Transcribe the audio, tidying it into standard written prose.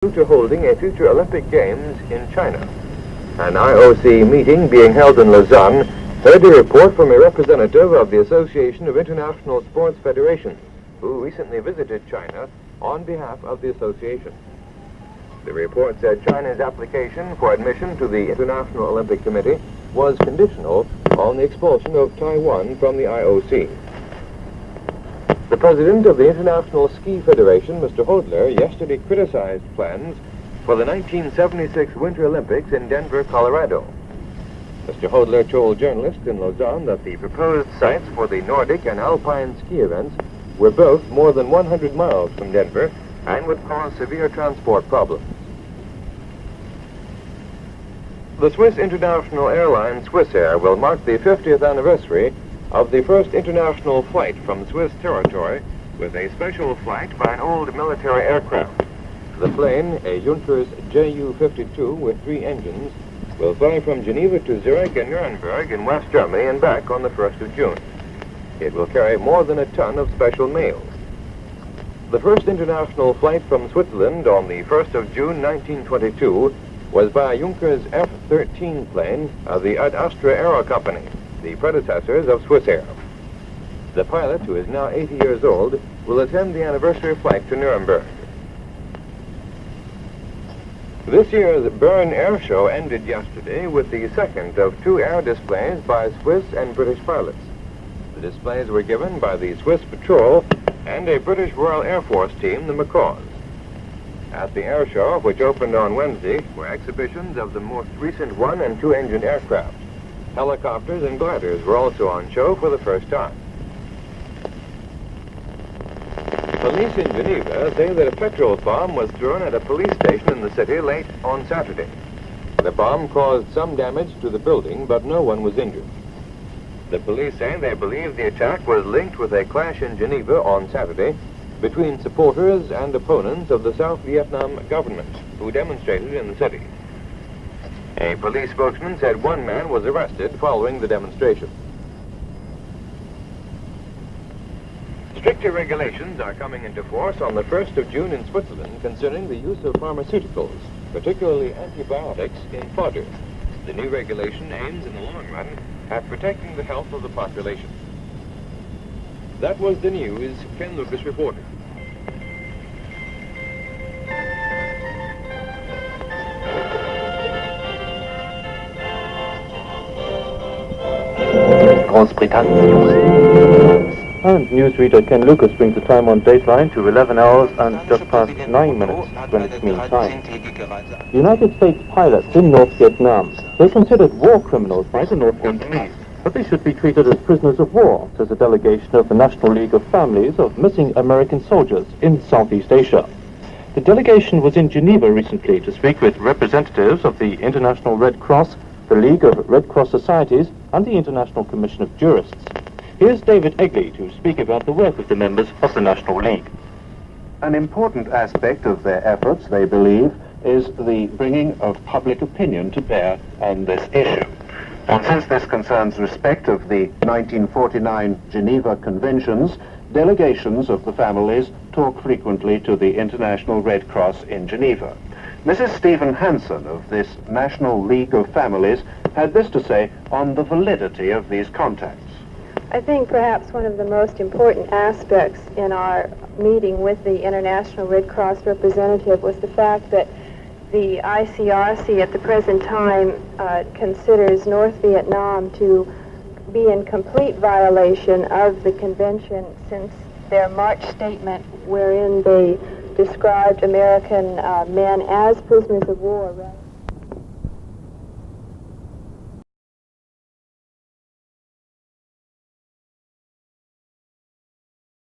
to holding a future Olympic Games in China. An IOC meeting being held in Lausanne heard a report from a representative of the Association of International Sports Federations, who recently visited China on behalf of the association. The report said China's application for admission to the International Olympic Committee was conditional on the expulsion of Taiwan from the IOC. The president of the International Ski Federation, Mr. Hodler, yesterday criticized plans for the 1976 Winter Olympics in Denver, Colorado. Mr. Hodler told journalists in Lausanne that the proposed sites for the Nordic and Alpine ski events were both more than 100 miles from Denver and would cause severe transport problems. The Swiss international airline Swissair will mark the 50th anniversary of the first international flight from Swiss territory with a special flight by an old military aircraft. The plane, a Junkers Ju-52 with 3 engines, will fly from Geneva to Zurich and Nuremberg in West Germany and back on the 1st of June. It will carry more than a ton of special mail. The first international flight from Switzerland on the 1st of June 1922 was by a Junkers F-13 plane of the Ad Astra Aero Company, the predecessors of Swissair. The pilot, who is now 80 years old, will attend the anniversary flight to Nuremberg. This year's Bern Air Show ended yesterday with the second of 2 air displays by Swiss and British pilots. The displays were given by the Swiss Patrol and a British Royal Air Force team, the Macaws. At the air show, which opened on Wednesday, were exhibitions of the most recent 1- and 2-engine aircraft. Helicopters and gliders were also on show for the first time. Police in Geneva say that a petrol bomb was thrown at a police station in the city late on Saturday. The bomb caused some damage to the building, but no one was injured. The police say they believe the attack was linked with a clash in Geneva on Saturday between supporters and opponents of the South Vietnam government who demonstrated in the city. A police spokesman said 1 man was arrested following the demonstration. Stricter regulations are coming into force on the 1st of June in Switzerland concerning the use of pharmaceuticals, particularly antibiotics, in fodder. The new regulation aims in the long run at protecting the health of the population. That was the news. Ken Lucas reported. And newsreader Ken Lucas brings the time on Dateline to 11 hours and just past 9 minutes when it's mean time. United States pilots in North Vietnam, they're considered war criminals by the North Vietnamese, but they should be treated as prisoners of war, says a delegation of the National League of Families of Missing American Soldiers in Southeast Asia. The delegation was in Geneva recently to speak with representatives of the International Red Cross, the League of Red Cross Societies, and the International Commission of Jurists. Here's David Egley to speak about the work of the members of the National League. An important aspect of their efforts, they believe, is the bringing of public opinion to bear on this issue. And since this concerns respect of the 1949 Geneva Conventions, delegations of the families talk frequently to the International Red Cross in Geneva. Mrs. Stephen Hansen of this National League of Families had this to say on the validity of these contacts. I think perhaps one of the most important aspects in our meeting with the International Red Cross representative was the fact that the ICRC at the present time considers North Vietnam to be in complete violation of the convention since their March statement wherein they described American men as prisoners of war.